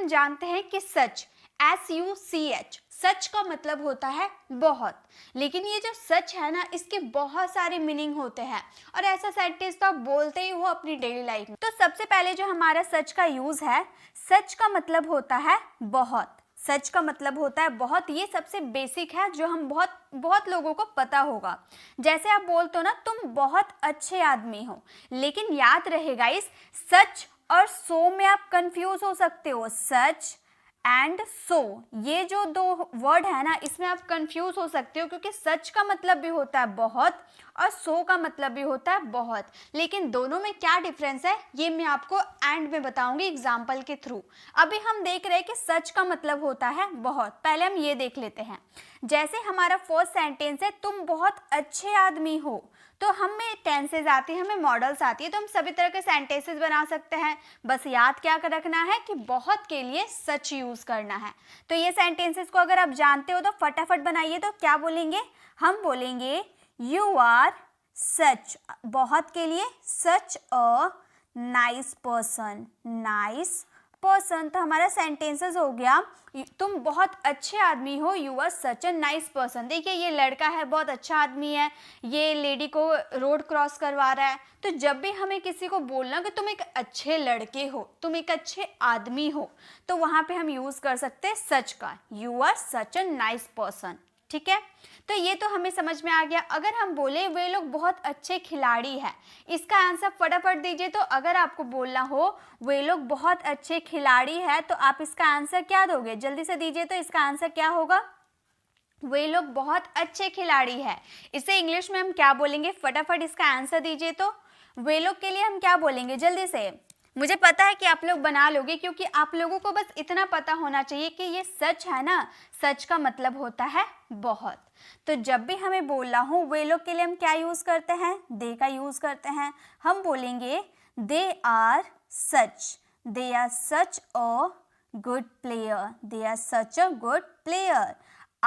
हम जानते हैं कि सच, SUCH, सच का मतलब होता है बहुत। लेकिन ये जो सच है ना, इसके बहुत सारे मीनिंग होते हैं और ऐसा सेंटेंस तो आप बोलते ही हो अपनी डेली लाइफ में। तो सबसे पहले जो हमारा सच का यूज है, सच का मतलब होता है बहुत। सच का मतलब होता है बहुत, ये सबसे बेसिक है जो हम बहुत लोगों को पता होगा। जैसे आप बोलते हो ना, तुम बहुत अच्छे आदमी हो, लेकिन याद रहेगा इस सच और सो में आप कंफ्यूज हो सकते हो। सच एंड सो, ये जो दो वर्ड है ना, इसमें आप कंफ्यूज हो सकते हो क्योंकि सच का मतलब भी होता है बहुत और सो का मतलब भी होता है बहुत। लेकिन दोनों में क्या डिफरेंस है ये मैं आपको एंड में बताऊंगी एग्जाम्पल के थ्रू। अभी हम देख रहे हैं कि सच का मतलब होता है बहुत। पहले हम ये देख लेते हैं। जैसे हमारा फर्स्ट सेंटेंस है, तुम बहुत अच्छे आदमी हो, तो हमें टेंसेज आती है, हमें मॉडल्स आती है, तो हम सभी तरह के सेंटेंसेस बना सकते हैं। बस याद क्या कर रखना है कि बहुत के लिए सच यूज करना है। तो ये सेंटेंसेस को अगर आप जानते हो तो फटाफट बनाइए। तो क्या बोलेंगे? हम बोलेंगे यू आर सच, बहुत के लिए such a nice person, nice person. तो हमारा सेंटेंसेस हो गया, तुम बहुत अच्छे आदमी हो, you are such a nice person. देखिए ये लड़का है, बहुत अच्छा आदमी है, ये लेडी को रोड क्रॉस करवा रहा है। तो जब भी हमें किसी को बोलना कि तुम एक अच्छे लड़के हो, तुम एक अच्छे आदमी हो, तो वहां पे हम यूज कर सकते हैं सच का, you are such a nice person. ठीक है, तो ये तो हमें समझ में आ गया। अगर हम बोले वे लोग बहुत अच्छे खिलाड़ी हैं, इसका आंसर फटाफट दीजिए। तो अगर आपको बोलना हो वे लोग बहुत अच्छे खिलाड़ी हैं, तो आप इसका आंसर क्या दोगे? जल्दी से दीजिए। तो इसका आंसर क्या होगा? वे लोग बहुत अच्छे खिलाड़ी हैं। इसे इंग्लिश में हम क्या बोलेंगे? फटाफट इसका आंसर दीजिए। तो वे लोग के लिए हम क्या बोलेंगे? जल्दी से। मुझे पता है कि आप लोग बना लोगे, क्योंकि आप लोगों को बस इतना पता होना चाहिए कि ये सच है ना, सच का मतलब होता है बहुत। तो जब भी हमें बोलना हो वे लोग के लिए हम क्या यूज करते हैं? दे का यूज करते हैं। हम बोलेंगे they are such, they are such a good player, they are such a good player.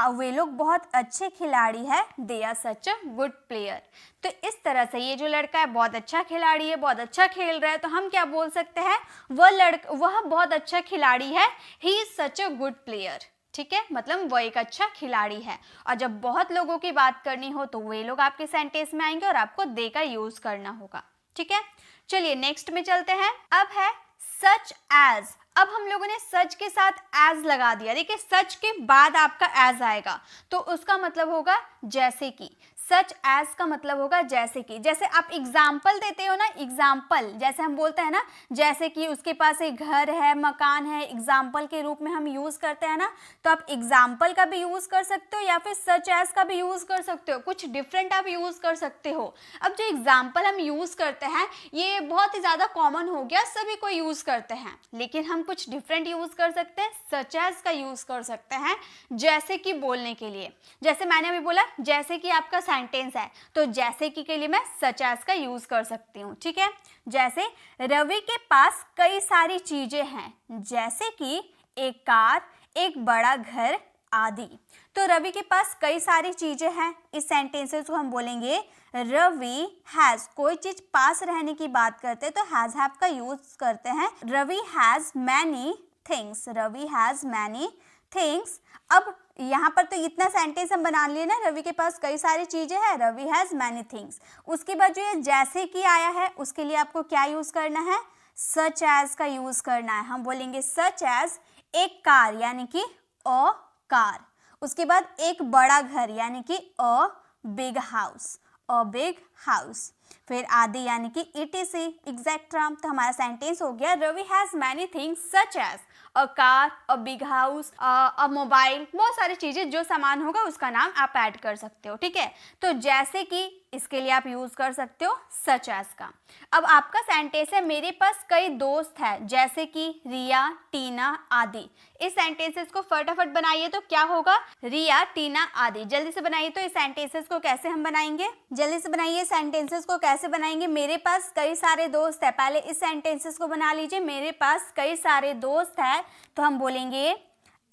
वे लोग बहुत अच्छे खिलाड़ी है, they are such a good player. तो इस तरह से ये जो लड़का है बहुत अच्छा खिलाड़ी है, बहुत अच्छा खेल रहा है, तो हम क्या बोल सकते हैं? वह बहुत अच्छा खिलाड़ी है, ही is such a good player. ठीक है, मतलब वह एक अच्छा खिलाड़ी है। और जब बहुत लोगों की बात करनी हो तो वे लोग आपके सेंटेंस में आएंगे और आपको दे का यूज करना होगा। ठीक है, चलिए नेक्स्ट में चलते हैं। अब है सच एज। अब हम लोगों ने सच के साथ एज लगा दिया। देखिए सच के बाद आपका एज आएगा, तो उसका मतलब होगा जैसे कि। सच एज का मतलब होगा जैसे कि। जैसे आप एग्जाम्पल देते हो ना, एग्जाम्पल जैसे हम बोलते हैं ना, जैसे कि उसके पास एक घर है, मकान है, एग्जाम्पल के रूप में हम यूज करते हैं ना। तो आप एग्जाम्पल का भी यूज कर सकते हो या फिर सच एज का भी यूज कर सकते हो, कुछ डिफरेंट आप यूज कर सकते हो। अब जो एग्जाम्पल हम यूज करते हैं ये बहुत ही ज्यादा कॉमन हो गया, सभी को यूज करते हैं, लेकिन हम कुछ डिफरेंट यूज कर सकते हैं। सच एज का यूज कर सकते हैं जैसे कि बोलने के लिए। जैसे मैंने अभी बोला जैसे कि आपका सेंटेंस है, तो जैसे कि के लिए मैं सच एज का यूज कर सकती हूँ। ठीक है, जैसे रवि के पास कई सारी चीजें हैं, जैसे कि एक कार, एक बड़ा घर आदि। तो रवि के पास कई सारी चीजें हैं, इस सेंटेंसेस को हम बोलेंगे रवि हैज। कोई चीज पास रहने की बात करते हैं तो हैज हैव का यूज करते हैं। Ravi has many things, Ravi has many things. अब यहाँ पर तो इतना सेंटेंस हम बना लिए ना, रवि के पास कई सारी चीजें हैं, रवि हैज मैनी थिंग्स। उसके बाद जो ये जैसे कि आया है उसके लिए आपको क्या यूज करना है? सच एज का यूज करना है। हम बोलेंगे सच एज एक कार यानी कि अ कार। उसके बाद एक बड़ा घर यानी कि अ बिग हाउस, अ बिग हाउस। फिर आदि यानी कि इटीसी, एग्जैक्ट्रा। तो हमारा सेंटेंस हो गया Ravi has many things such as a car, a big house, a mobile. बहुत सारी चीजें, जो सामान होगा उसका नाम आप ऐड कर सकते हो। ठीक है, तो जैसे कि इसके लिए आप यूज कर सकते हो सच एज का। अब आपका सेंटेंस है मेरे पास कई दोस्त हैं, जैसे कि रिया, टीना आदि। इस सेंटेंसेस को फटाफट बनाइए। तो क्या होगा? रिया, टीना आदि। जल्दी से बनाइए। तो इस सेंटेंसेस को कैसे हम बनाएंगे? जल्दी से बनाइए। सेंटेंसेस को कैसे बनाएंगे? मेरे पास कई सारे दोस्त है। पहले इस सेंटेंसेस को बना लीजिए। मेरे पास कई सारे दोस्त है, तो हम बोलेंगे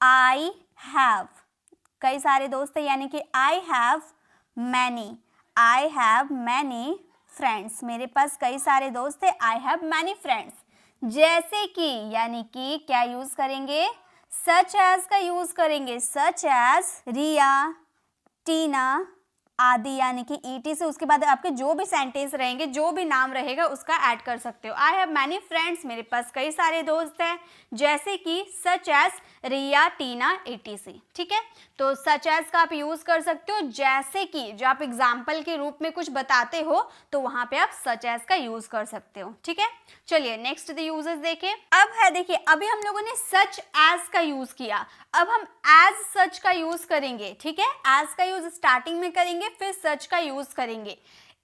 आई हैव। कई सारे दोस्त है यानी कि I have many, I have many friends. मेरे पास कई सारे दोस्त है, आई हैव मैनी फ्रेंड्स। जैसे कि, यानी कि क्या यूज करेंगे, सच एज का यूज करेंगे, सच एज रिया, टीना आदि, यानी कि ईटी से उसके बाद आपके जो भी सेंटेंस रहेंगे, जो भी नाम रहेगा उसका ऐड कर सकते हो। आई हैव मैनी फ्रेंड्स, मेरे पास कई सारे दोस्त हैं, जैसे कि सच एज रिया, टीना, एटीसी। ठीक है, तो सच एज का आप यूज कर सकते हो, जैसे कि जो आप एग्जाम्पल के रूप में कुछ बताते हो तो वहां पे आप सच एज का यूज कर सकते हो। ठीक है, चलिए नेक्स्ट द यूजेस देखें। अब है, देखिए अभी हम लोगों ने सच एज का यूज किया, अब हम एज सच का यूज करेंगे। ठीक है, एज का यूज स्टार्टिंग में करेंगे, फिर सच का यूज करेंगे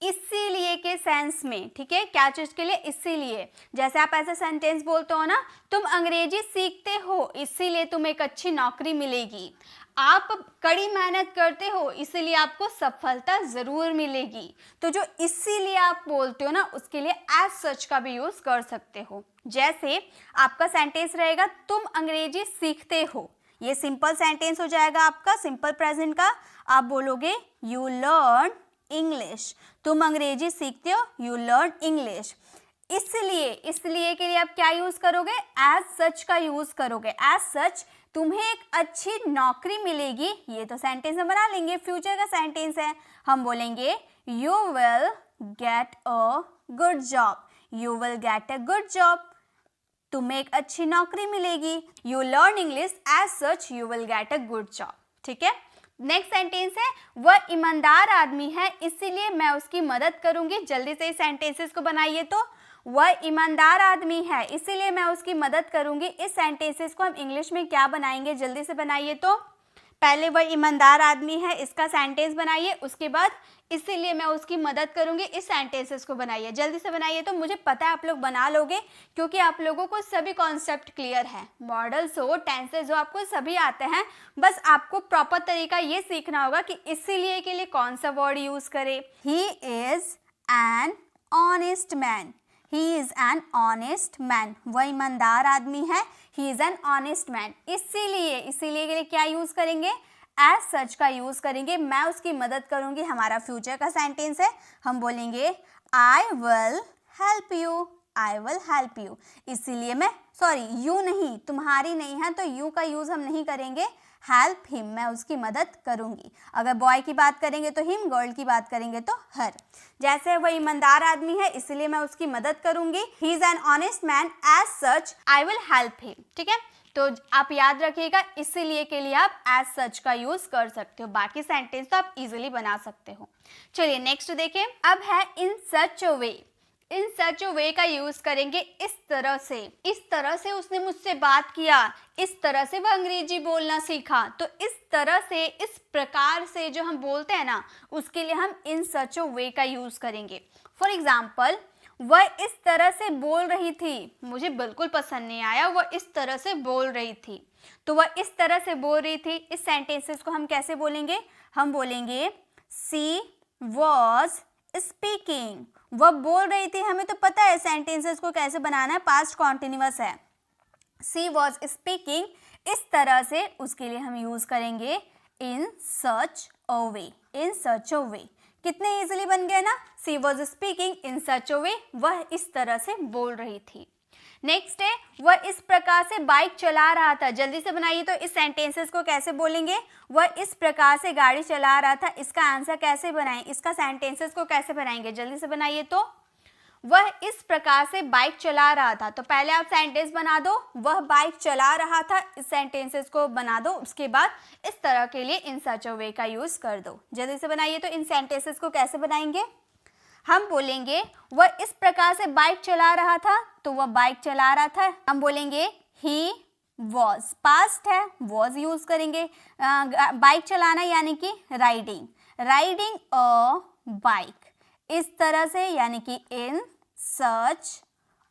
इसीलिए के सेंस में। ठीक है, क्या चीज के लिए, इसीलिए। जैसे आप ऐसा सेंटेंस बोलते हो ना, तुम अंग्रेजी सीखते हो इसीलिए तुम्हें एक अच्छी नौकरी मिलेगी, आप कड़ी मेहनत करते हो इसीलिए आपको सफलता जरूर मिलेगी। तो जो इसीलिए आप बोलते हो ना, उसके लिए एज सच का भी यूज कर सकते हो। जैसे आपका सेंटेंस रहेगा, तुम अंग्रेजी सीखते हो, ये सिंपल सेंटेंस हो जाएगा आपका, सिंपल प्रेजेंट का। आप बोलोगे यू लर्न इंग्लिश, तुम अंग्रेजी सीखते हो, यू लर्न इंग्लिश। इसलिए के लिए आप क्या यूज करोगे, एज सच का यूज करोगे। एज सच तुम्हें एक अच्छी नौकरी मिलेगी, ये तो सेंटेंस में बना लेंगे, फ्यूचर का सेंटेंस है। हम बोलेंगे you will get a good job, you will get a good job, तुम्हें एक अच्छी नौकरी मिलेगी। You learn English, as such you will get a good job. ठीक है, नेक्स्ट सेंटेंस है, वह ईमानदार आदमी है इसीलिए मैं उसकी मदद करूंगी। जल्दी से इस सेंटेंसेस को बनाइए। तो वह ईमानदार आदमी है इसीलिए मैं उसकी मदद करूंगी, इस सेंटेंसेस को हम इंग्लिश में क्या बनाएंगे, जल्दी से बनाइए। तो पहले वह ईमानदार आदमी है, इसका सेंटेंस बनाइए, उसके बाद इसीलिए मैं उसकी मदद करूंगी, इस सेंटेंसेस को बनाइए। जल्दी से बनाइए। तो मुझे पता है आप लोग बना लोगे, क्योंकि आप लोगों को सभी कॉन्सेप्ट क्लियर है, मॉडल्स हो, टेंसेस हो, आपको सभी आते हैं। बस आपको प्रॉपर तरीका ये सीखना होगा कि इसीलिए के लिए कौन सा वर्ड यूज करे। ही is an honest man, he is an honest man, वह ईमानदार आदमी है, ही इज एन ऑनेस्ट मैन। इसीलिए के लिए क्या यूज करेंगे, एज सच का यूज करेंगे, मैं उसकी मदद करूंगी, हमारा फ्यूचर का सेंटेंस है। हम बोलेंगे आई will help you, I will help you. इसीलिए मैं, सॉरी यू नहीं, तुम्हारी नहीं है तो यू का यूज हम नहीं करेंगे, हेल्प हिम, मैं उसकी मदद करूंगी। अगर बॉय की बात करेंगे तो हिम, गर्ल की बात करेंगे तो हर। जैसे वह ईमानदार आदमी है इसलिए मैं उसकी मदद करूंगी, he is an honest man, as such I will help him. ठीक है, तो आप याद रखिएगा, इसीलिए के लिए आप एज सच का यूज कर सकते हो, बाकी सेंटेंस तो आप इजीली बना सकते हो। चलिए नेक्स्ट देखें। अब है इन such a way, in such a वे का यूज करेंगे इस तरह से उसने मुझसे बात किया, इस तरह से वह अंग्रेजी बोलना सीखा। तो इस तरह से, इस प्रकार से जो हम बोलते हैं ना, उसके लिए हम इन सच अ वे का यूज करेंगे। फॉर एग्जाम्पल, वह इस तरह से बोल रही थी, मुझे बिल्कुल पसंद नहीं आया, वह इस तरह से बोल रही थी। तो वह इस तरह से बोल रही थी, इस सेंटेंसेस को हम कैसे बोलेंगे, हम बोलेंगे सी वॉज स्पीकिंग, वह बोल रही थी। हमें तो पता है सेंटेंसेस को कैसे बनाना है, पास्ट कॉन्टिन्यूअस है। सी वॉज स्पीकिंग, इस तरह से, उसके लिए हम यूज करेंगे इन such a way, in such a वे। कितने इजीली बन गए ना, सी was speaking in such a way, वह इस तरह से बोल रही थी। नेक्स्ट है, वह इस प्रकार से बाइक चला रहा था। जल्दी से बनाइए। तो इस सेंटेंसेस को कैसे बोलेंगे, वह इस प्रकार से गाड़ी चला रहा था, इसका आंसर कैसे बनाएं, इसका सेंटेंसेस को कैसे बनाएंगे, जल्दी से बनाइए। तो वह इस प्रकार से बाइक चला रहा था, तो पहले आप सेंटेंस बना दो, वह बाइक चला रहा था, इस सेंटेंसेस को बना दो, उसके बाद इस तरह के लिए इन सच अ वे का यूज कर दो। जल्दी से बनाइए। तो इन सेंटेंसेस को कैसे बनाएंगे, हम बोलेंगे वह इस प्रकार से बाइक चला रहा था, तो वह बाइक चला रहा था, हम बोलेंगे ही वॉज, पास्ट है, वॉज यूज करेंगे। बाइक चलाना यानी कि राइडिंग, राइडिंग अ बाइक, इस तरह से, यानी कि इन such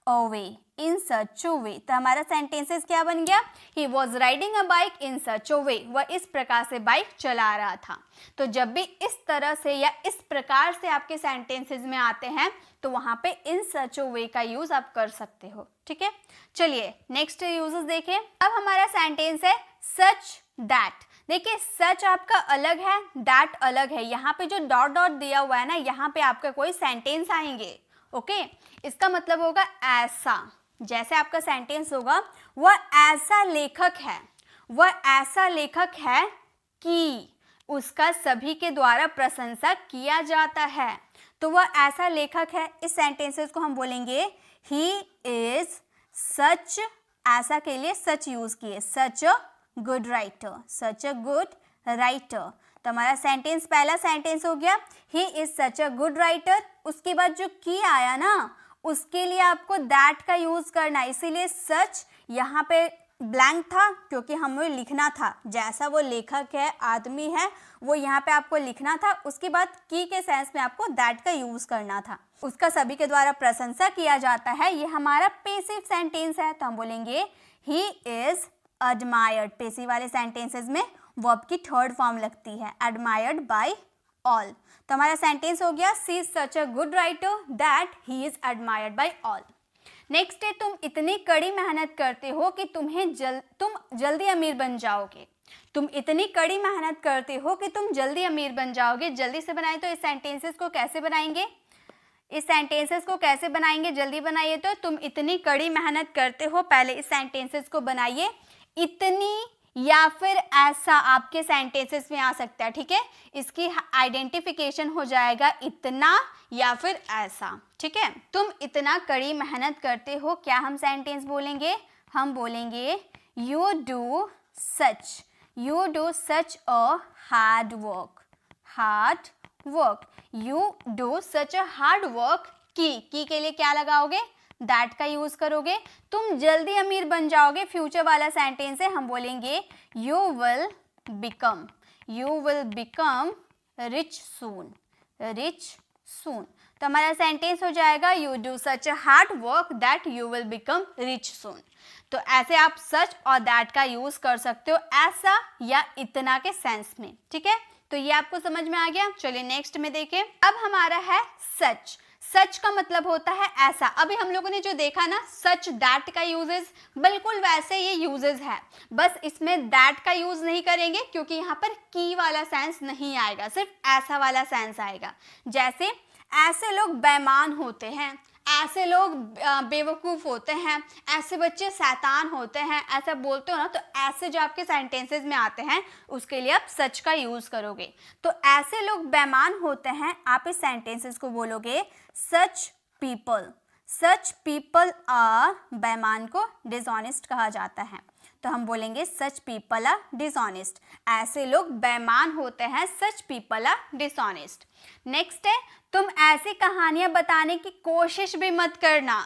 a way, in such a वे। तो हमारा सेंटेंसेस क्या बन गया, he was riding a bike in such a way, वह इस प्रकार से बाइक चला रहा था। तो जब भी इस तरह से या इस प्रकार से आपके सेंटेंसेस में आते हैं, तो वहां पे इन सच अ वे का यूज आप कर सकते हो। ठीक है, चलिए नेक्स्ट यूजेस देखें। अब हमारा सेंटेंस है सच दैट। देखिए, सच आपका अलग है, दैट अलग है। यहाँ पे जो डॉट डॉट दिया हुआ है ना, यहाँ पे आपका कोई सेंटेंस आएंगे। ओके, इसका मतलब होगा ऐसा। जैसे आपका सेंटेंस होगा, वह ऐसा लेखक है, वह ऐसा लेखक है कि उसका सभी के द्वारा प्रशंसा किया जाता है। तो वह ऐसा लेखक है, इस सेंटेंसेस को हम बोलेंगे ही इज सच, ऐसा के लिए सच यूज किए, such a good writer, such a good writer. तो हमारा सेंटेंस, पहला सेंटेंस हो गया he is such a good writer. उसके बाद जो की आया ना, उसके लिए आपको दैट का यूज करना है, इसीलिए सच यहाँ पे ब्लैंक था क्योंकि हमें लिखना था, जैसा वो लेखक है, आदमी है, वो यहाँ पे आपको लिखना था। उसके बाद की के सेंस में आपको दैट का यूज करना था। उसका सभी के द्वारा प्रशंसा किया जाता है, ये हमारा पैसिव सेंटेंस है। तो हम बोलेंगे ही इज एडमायर्ड। पैसिव वाले सेंटेंसेस में वर्ब की थर्ड फॉर्म लगती है, एडमायर्ड बाय ऑल। तो हमारा सेंटेंस हो गया she is such a good writer that he is admired by all. Next है तुम इतनी कड़ी मेहनत करते हो कि तुम जल्दी अमीर बन जाओगे। तुम इतनी कड़ी मेहनत करते हो कि तुम जल्दी अमीर बन जाओगे। जल्दी से बनाए तो इस सेंटेंसेस को कैसे बनाएंगे, इस सेंटेंसेस को कैसे बनाएंगे, जल्दी बनाइए। तो तुम इतनी कड़ी मेहनत करते हो, पहले इस सेंटेंसेस को बनाइए। इतनी या फिर ऐसा आपके सेंटेंसेस में आ सकता है, ठीक है। इसकी आइडेंटिफिकेशन हो जाएगा इतना या फिर ऐसा, ठीक है। तुम इतना कड़ी मेहनत करते हो, क्या हम सेंटेंस बोलेंगे, हम बोलेंगे you do such, you do such a hard work, hard work, you do such a hard work. की के लिए क्या लगाओगे, दैट का यूज करोगे। तुम जल्दी अमीर बन जाओगे, फ्यूचर वाला सेंटेंस है, हम बोलेंगे you will become, you will become rich soon, rich soon. तो हमारा सेंटेंस हो जाएगा you do such a hard work that you will become rich soon. तो ऐसे आप सच और दैट का यूज कर सकते हो, ऐसा या इतना के सेंस में, ठीक है। तो ये आपको समझ में आ गया। चलिए नेक्स्ट में देखें। अब हमारा है सच। सच का मतलब होता है ऐसा। अभी हम लोगों ने जो देखा ना, सच दैट का यूजेस, बिल्कुल वैसे ये यूजेस है, बस इसमें दैट का यूज नहीं करेंगे क्योंकि यहाँ पर की वाला सेंस नहीं आएगा, सिर्फ ऐसा वाला सेंस आएगा। जैसे ऐसे लोग बेईमान होते हैं, ऐसे लोग बेवकूफ़ होते हैं, ऐसे बच्चे शैतान होते हैं, ऐसा बोलते हो ना, तो ऐसे जो आपके सेंटेंसेस में आते हैं उसके लिए आप सच का यूज़ करोगे। तो ऐसे लोग बेईमान होते हैं, आप इस सेंटेंसेस को बोलोगे such people, such people are, बेईमान को डिसऑनेस्ट कहा जाता है, तो हम बोलेंगे सच पीपल आर डिसऑनेस्ट। ऐसे लोग बेईमान होते हैं, such people are dishonest. Next है तुम ऐसी कहानियां बताने की कोशिश भी मत करना,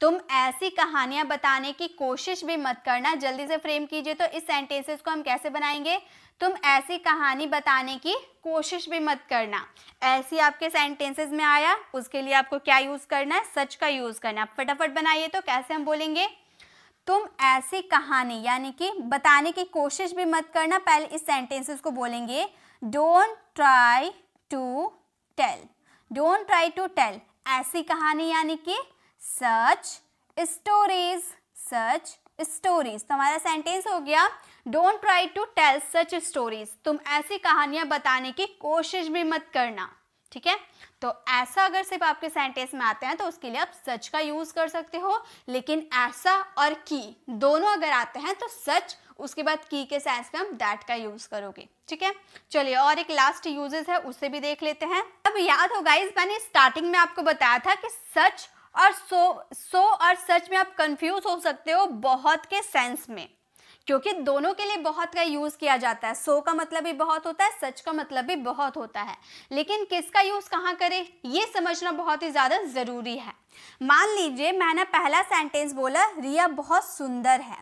तुम ऐसी कहानियां बताने की कोशिश भी मत करना। जल्दी से फ्रेम कीजिए। तो इस सेंटेंसेस को हम कैसे बनाएंगे, तुम ऐसी कहानी बताने की कोशिश भी मत करना। ऐसी आपके सेंटेंसेस में आया, उसके लिए आपको क्या यूज करना है, सच का यूज करना है। फटाफट बनाइए। तो कैसे हम बोलेंगे, तुम ऐसी कहानी यानी कि बताने की कोशिश भी मत करना। पहले इस सेंटेंसेस को बोलेंगे don't try to tell, don't try to tell, ऐसी कहानी यानी कि सच स्टोरीज, सच स्टोरीज। तो हमारा सेंटेंस हो गया don't try to tell such stories, तुम ऐसी कहानियां बताने की कोशिश भी मत करना, ठीक है। तो ऐसा अगर सिर्फ आपके सेंटेंस में आते हैं तो उसके लिए आप सच का यूज कर सकते हो, लेकिन ऐसा और की दोनों अगर आते हैं तो सच, उसके बाद की के सेंस में हम दैट का यूज करोगे, ठीक है। चलिए और एक लास्ट यूजेस है उसे भी देख लेते हैं। अब याद हो गाइस, मैंने स्टार्टिंग में आपको बताया था कि सच और सो और सच में आप कंफ्यूज हो सकते हो बहुत के सेंस में, क्योंकि दोनों के लिए बहुत का यूज किया जाता है। सो का मतलब भी बहुत होता है, सच का मतलब भी बहुत होता है, लेकिन किसका यूज कहाँ करें ये समझना बहुत ही ज्यादा जरूरी है। मान लीजिए मैंने पहला सेंटेंस बोला रिया बहुत सुंदर है,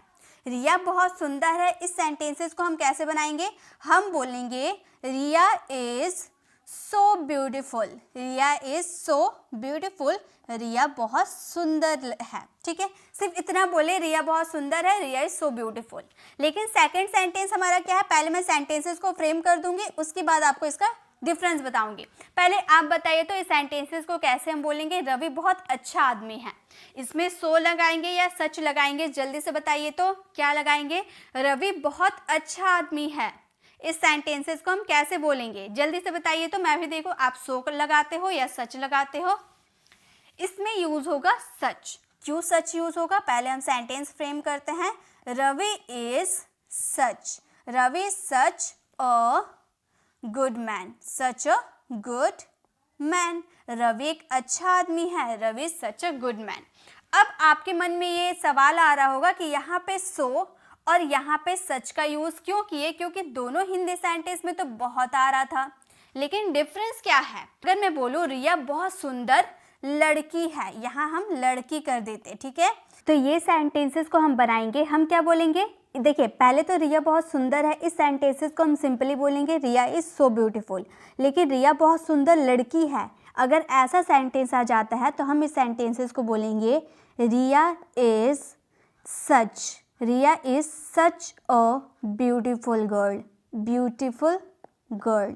रिया बहुत सुंदर है। इस सेंटेंसेस को हम कैसे बनाएंगे, हम बोलेंगे Riya is so beautiful, Riya is so beautiful, Riya बहुत सुंदर है, ठीक है। सिर्फ इतना बोले रिया बहुत सुंदर है, रिया इज सो ब्यूटिफुल। लेकिन सेकंड सेंटेंस हमारा क्या है, पहले मैं सेंटेंसेस को फ्रेम कर दूंगी, उसके बाद आपको इसका डिफरेंस बताऊंगी। पहले आप बताइए तो इस सेंटेंसेस को कैसे हम बोलेंगे, रवि बहुत अच्छा आदमी है। इसमें सो लगाएंगे या सच लगाएंगे, जल्दी से बताइए तो क्या लगाएंगे, रवि बहुत अच्छा आदमी है। इस सेंटेंसेस को हम कैसे बोलेंगे, जल्दी से बताइए तो मैं भी देखो आप सो लगाते हो या सच लगाते हो। इसमें यूज होगा सच, क्यों सच यूज होगा, पहले हम सेंटेंस फ्रेम करते हैं। Ravi is such, Ravi is such a good man, such a good man. रवि एक अच्छा आदमी है, Ravi is such a good man. अब आपके मन में ये सवाल आ रहा होगा कि यहाँ पे सो और यहाँ पे सच का यूज क्यों किए, क्योंकि दोनों हिंदी सेंटेंस में तो बहुत आ रहा था, लेकिन डिफरेंस क्या है। अगर मैं बोलूँ रिया बहुत सुंदर लड़की है, यहाँ हम लड़की कर देते, ठीक है। तो ये सेंटेंसेस को हम बनाएंगे, हम क्या बोलेंगे, देखिए पहले तो रिया बहुत सुंदर है, इस सेंटेंसेस को हम सिंपली बोलेंगे रिया इज सो ब्यूटीफुल। लेकिन रिया बहुत सुंदर लड़की है, अगर ऐसा सेंटेंस आ जाता है तो हम इस सेंटेंसेस को बोलेंगे Riya is such, Riya is such a beautiful girl, beautiful girl.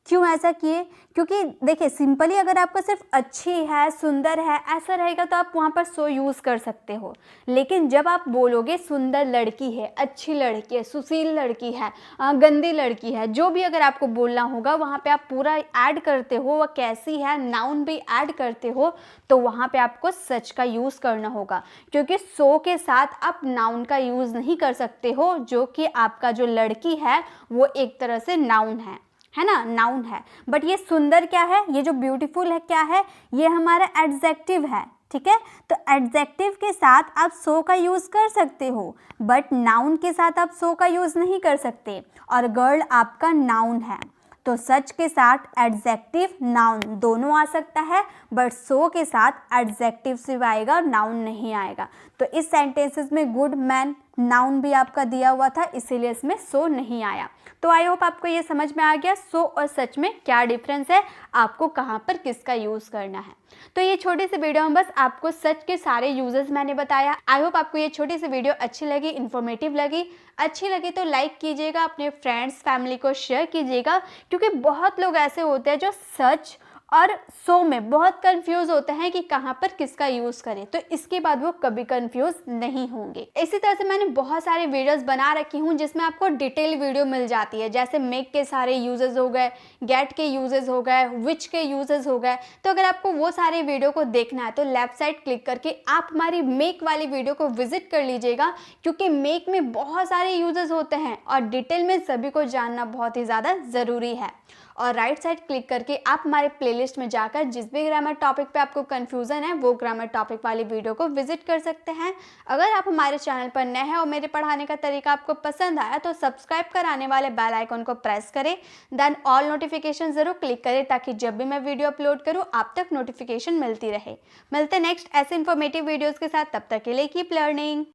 क्यों ऐसा किए, क्योंकि देखिए सिंपली अगर आपका सिर्फ अच्छी है, सुंदर है ऐसा रहेगा तो आप वहाँ पर सो यूज़ कर सकते हो। लेकिन जब आप बोलोगे सुंदर लड़की है, अच्छी लड़की है, सुशील लड़की है, गंदी लड़की है, जो भी अगर आपको बोलना होगा वहाँ पे आप पूरा ऐड करते हो, वह कैसी है नाउन भी ऐड करते हो, तो वहाँ पे आपको सच का यूज़ करना होगा। क्योंकि सो के साथ आप नाउन का यूज़ नहीं कर सकते हो, जो कि आपका जो लड़की है वो एक तरह से नाउन है ना, नाउन है। बट ये सुंदर क्या है, ये जो ब्यूटीफुल है क्या है, ये हमारा एडजेक्टिव है, ठीक है। तो एडजेक्टिव के साथ आप सो का यूज़ कर सकते हो, बट नाउन के साथ आप सो का यूज़ नहीं कर सकते। और गर्ल आपका नाउन है, तो सच के साथ एडजेक्टिव नाउन दोनों आ सकता है, बट सो के साथ एडजेक्टिव सिर्फ आएगा, नाउन नहीं आएगा। तो इस सेंटेंसेस में गुड मैन नाउन भी आपका दिया हुआ था, इसीलिए इसमें सो नहीं आया। तो आई होप आपको ये समझ में आ गया सो और सच में क्या डिफरेंस है, आपको कहाँ पर किसका यूज़ करना है। तो ये छोटी सी वीडियो में बस आपको सच के सारे यूजेस मैंने बताया। आई होप आपको ये छोटी सी वीडियो अच्छी लगी, इन्फॉर्मेटिव लगी। अच्छी लगी तो लाइक कीजिएगा, अपने फ्रेंड्स फैमिली को शेयर कीजिएगा, क्योंकि बहुत लोग ऐसे होते हैं जो सच और सो में बहुत कंफ्यूज होते हैं कि कहाँ पर किसका यूज़ करें, तो इसके बाद वो कभी कंफ्यूज नहीं होंगे। इसी तरह से मैंने बहुत सारे वीडियोस बना रखी हूँ जिसमें आपको डिटेल वीडियो मिल जाती है, जैसे मेक के सारे यूजेस हो गए, गेट के यूजेस हो गए, विच के यूजेस हो गए। तो अगर आपको वो सारे वीडियो को देखना है तो लेफ्ट साइड क्लिक करके आप हमारी मेक वाली वीडियो को विजिट कर लीजिएगा, क्योंकि मेक में बहुत सारे यूजेस होते हैं और डिटेल में सभी को जानना बहुत ही ज़्यादा ज़रूरी है। और राइट साइड क्लिक करके आप हमारे प्लेलिस्ट में जाकर जिस भी ग्रामर टॉपिक पे आपको कंफ्यूजन है वो ग्रामर टॉपिक वाली वीडियो को विजिट कर सकते हैं। अगर आप हमारे चैनल पर नए हैं और मेरे पढ़ाने का तरीका आपको पसंद आया तो सब्सक्राइब कराने वाले बेल आइकन को प्रेस करें, देन ऑल नोटिफिकेशन जरूर क्लिक करें, ताकि जब भी मैं वीडियो अपलोड करूँ आप तक नोटिफिकेशन मिलती रहे। मिलते नेक्स्ट ऐसे इन्फॉर्मेटिव वीडियोज़ के साथ, तब तक के लिए कीप लर्निंग।